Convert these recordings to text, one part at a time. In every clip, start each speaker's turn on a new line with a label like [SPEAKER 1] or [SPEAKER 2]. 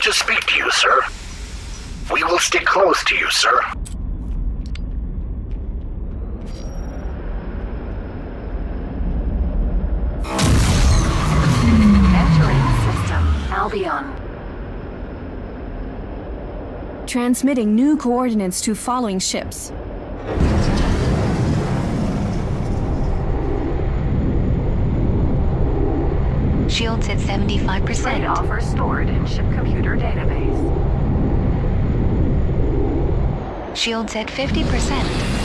[SPEAKER 1] Good to speak to you, sir. We will stick close to you, sir.
[SPEAKER 2] Entering system, Albion.
[SPEAKER 3] Transmitting new coordinates to following ships.
[SPEAKER 4] Shields at 75%.
[SPEAKER 2] Trade offer stored in ship computer database.
[SPEAKER 4] Shields at 50%.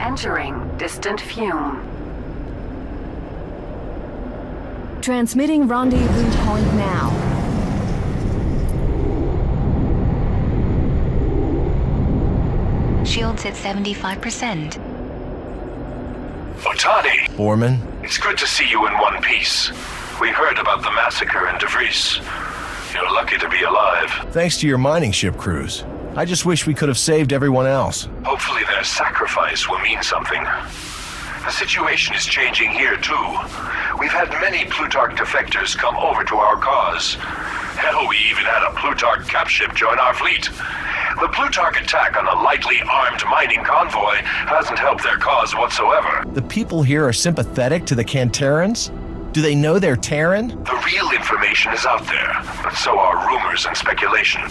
[SPEAKER 2] Entering distant fume.
[SPEAKER 3] Transmitting rendezvous point now.
[SPEAKER 4] Shields at 75%.
[SPEAKER 1] Otani,
[SPEAKER 5] Foreman?
[SPEAKER 1] it's good to see you in one piece. We heard about the massacre in De Vries. You're lucky to be alive.
[SPEAKER 5] Thanks to your mining ship crews. I just wish we could have saved everyone else.
[SPEAKER 1] Hopefully their sacrifice will mean something. The situation is changing here too. We've had many Plutarch defectors come over to our cause. Hell, we even had a Plutarch cap ship join our fleet. The Plutarch attack on a lightly armed mining convoy hasn't helped their cause whatsoever.
[SPEAKER 5] The people here are sympathetic to the Canterans? Do they know they're Terran?
[SPEAKER 1] The real information is out there, but so are rumors and speculation.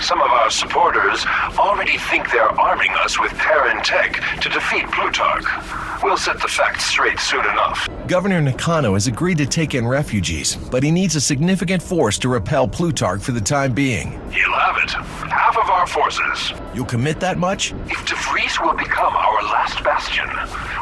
[SPEAKER 1] Some of our supporters already think they're arming us with Terran tech to defeat Plutarch. We'll set the facts straight soon enough.
[SPEAKER 5] Governor Nakano has agreed to take in refugees, but he needs a significant force to repel Plutarch for the time being.
[SPEAKER 1] He'll have it. Half of our forces.
[SPEAKER 5] You'll commit that much?
[SPEAKER 1] If De Vries will become our last bastion,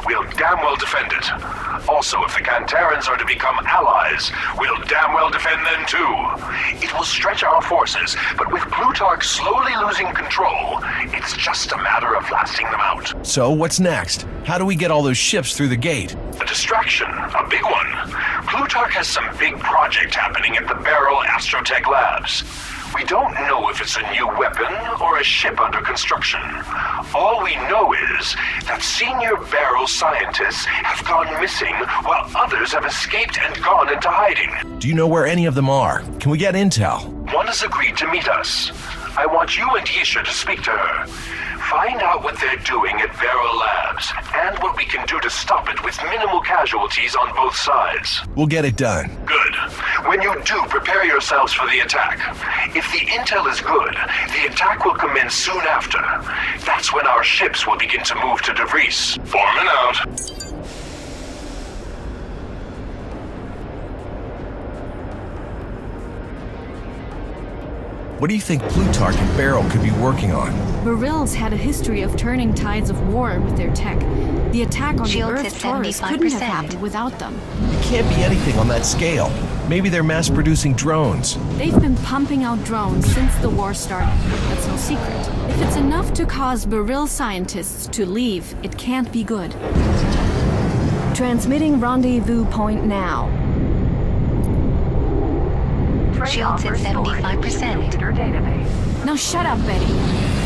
[SPEAKER 1] we'll damn well defend it. Also, if the Canterans are to become allies, we'll damn well defend them too. It will stretch our forces, but with Plutarch slowly losing control, it's just a matter of lasting them out.
[SPEAKER 5] So, what's next? How do we get all those ships through the gate?
[SPEAKER 1] A distraction, a big one. Plutarch has some big project happening at the Beryl Astrotech Labs. We don't know if it's a new weapon or a ship under construction. All we know is that senior Beryl scientists have gone missing while others have escaped and gone into hiding.
[SPEAKER 5] Do you know where any of them are? Can we get intel?
[SPEAKER 1] One has agreed to meet us. I want you and Yisha to speak to her. Find out what they're doing at Beryl Labs and what we can do to stop it with minimal casualties on both sides.
[SPEAKER 5] We'll get it done.
[SPEAKER 1] Good. When you do, prepare yourselves for the attack. If the intel is good, the attack will commence soon after. That's when our ships will begin to move to De Vries. Foreman out.
[SPEAKER 5] What do you think Plutarch and Beryl could be working on?
[SPEAKER 3] Beryl's had a history of turning tides of war with their tech. The attack on
[SPEAKER 4] Shields
[SPEAKER 3] the
[SPEAKER 4] at
[SPEAKER 3] Earth Taurus couldn't have
[SPEAKER 4] 75%.
[SPEAKER 3] happened without them.
[SPEAKER 5] It can't be anything on that scale. Maybe they're mass-producing drones.
[SPEAKER 3] They've been pumping out drones since the war started. That's no secret. If it's enough to cause Beryl scientists to leave, it can't be good. Transmitting rendezvous point now.
[SPEAKER 2] Trade
[SPEAKER 4] Shields at
[SPEAKER 2] offer stored in
[SPEAKER 4] 75%.
[SPEAKER 2] computer database.
[SPEAKER 3] Now shut up, Betty.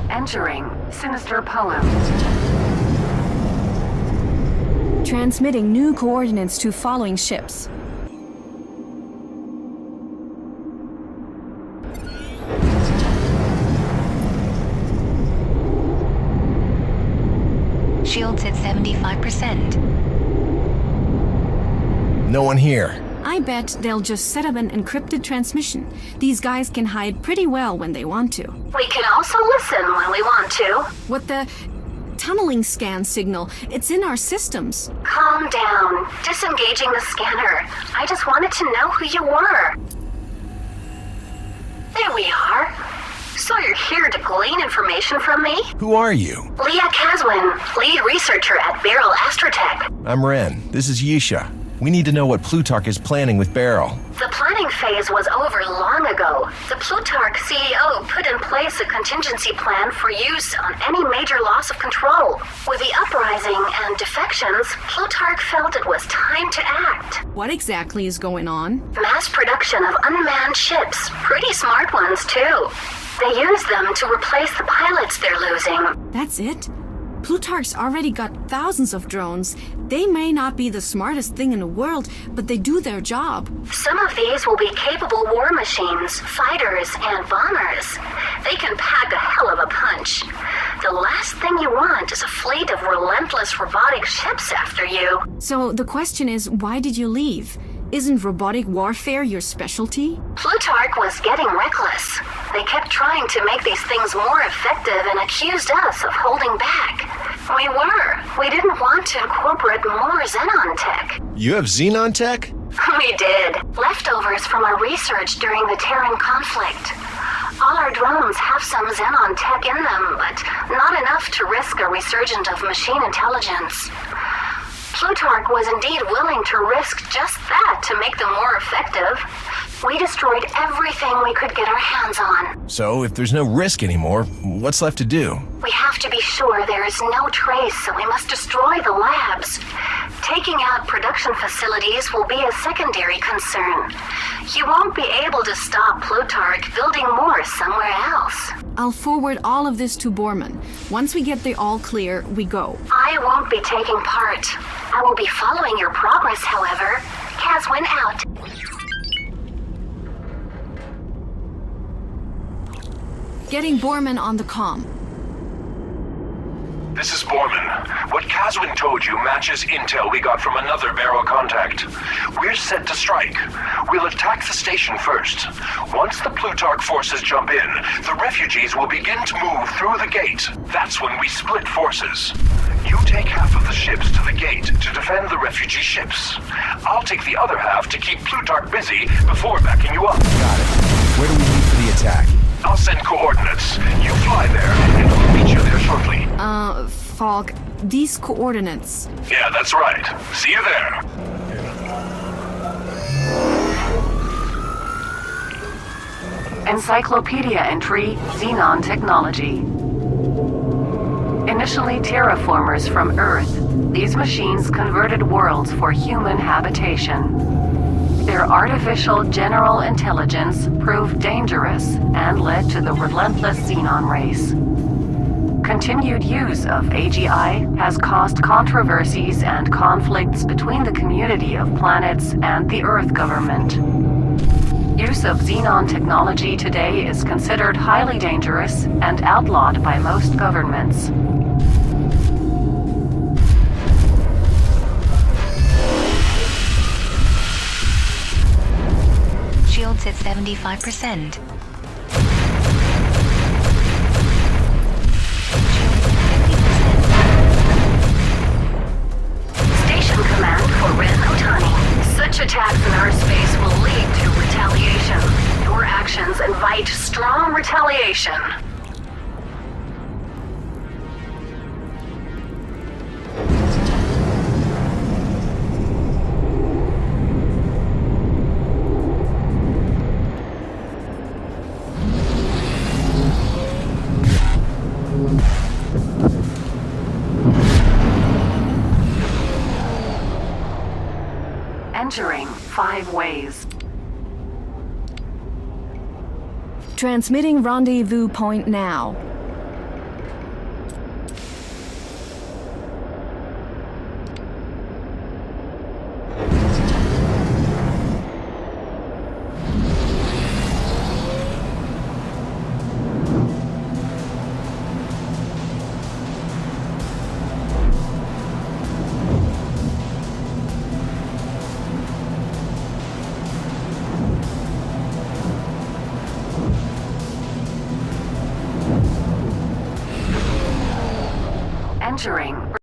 [SPEAKER 2] Entering Sinister Poem.
[SPEAKER 3] Transmitting new coordinates to following ships.
[SPEAKER 4] Shields at 75%.
[SPEAKER 5] No one here.
[SPEAKER 3] I bet they'll just set up an encrypted transmission. These guys can hide pretty well when they want to.
[SPEAKER 6] We can also listen when we want to.
[SPEAKER 3] What the... tunneling scan signal? It's in our systems.
[SPEAKER 6] Calm down. Disengaging the scanner. I just wanted to know who you were. There we are. So you're here to glean information from me?
[SPEAKER 5] Who are you?
[SPEAKER 6] Leah Caswin, lead researcher at Beryl Astrotech.
[SPEAKER 5] I'm Ren. This is Yisha. We need to know what Plutarch is planning with Beryl.
[SPEAKER 6] The planning phase was over long ago. The Plutarch CEO put in place a contingency plan for use on any major loss of control. With the uprising and defections, Plutarch felt it was time to act.
[SPEAKER 3] What exactly is going on?
[SPEAKER 6] Mass production of unmanned ships. Pretty smart ones, too. They use them to replace the pilots they're losing.
[SPEAKER 3] That's it? Plutarch's already got thousands of drones. They may not be the smartest thing in the world, but they do their job.
[SPEAKER 6] Some of these will be capable war machines, fighters, and bombers. They can pack a hell of a punch. The last thing you want is a fleet of relentless robotic ships after you.
[SPEAKER 3] So the question is, why did you leave? Isn't robotic warfare your specialty?
[SPEAKER 6] Plutarch was getting reckless. They kept trying to make these things more effective and accused us of holding back. We were. We didn't want to incorporate more Xenon tech.
[SPEAKER 5] You have Xenon tech?
[SPEAKER 6] We did. Leftovers from our research during the Terran conflict. All our drones have some Xenon tech in them, but not enough to risk a resurgence of machine intelligence. Plutarch was indeed willing to risk just that to make them more effective. We destroyed everything we could get our hands on.
[SPEAKER 5] So, if there's no risk anymore, what's left to do?
[SPEAKER 6] We have to be sure there is no trace, so we must destroy the labs. Taking out production facilities will be a secondary concern. You won't be able to stop Plutarch building more somewhere else.
[SPEAKER 3] I'll forward all of this to Borman. Once we get the all clear, we go.
[SPEAKER 6] I won't be taking part. I will be following your progress, however. Caswin out.
[SPEAKER 3] Getting Borman on the comm.
[SPEAKER 1] This is Borman. What Caswin told you matches intel we got from another Beryl contact. We're set to strike. We'll attack the station first. Once the Plutarch forces jump in, the refugees will begin to move through the gate. That's when we split forces. You take half of the ships to the gate to defend the refugee ships. I'll take the other half to keep Plutarch busy before backing you up.
[SPEAKER 5] Got it. Where do we meet for the attack?
[SPEAKER 1] I'll send coordinates. You fly there, and we'll meet you there shortly.
[SPEAKER 3] Falk, these coordinates.
[SPEAKER 1] Yeah, that's right. See you there.
[SPEAKER 2] Encyclopedia entry, Xenon technology. Initially terraformers from Earth, these machines converted worlds for human habitation. Their artificial general intelligence proved dangerous and led to the relentless Xenon race. Continued use of AGI has caused controversies and conflicts between the community of planets and the Earth government. Use of Xenon technology today is considered highly dangerous and outlawed by most governments.
[SPEAKER 4] Shields at 75%.
[SPEAKER 6] Station command for Ren Otani. Such attacks in our space will lead to retaliation. Your actions invite strong retaliation.
[SPEAKER 2] Entering 5 ways.
[SPEAKER 3] Transmitting rendezvous point now.
[SPEAKER 2] entering.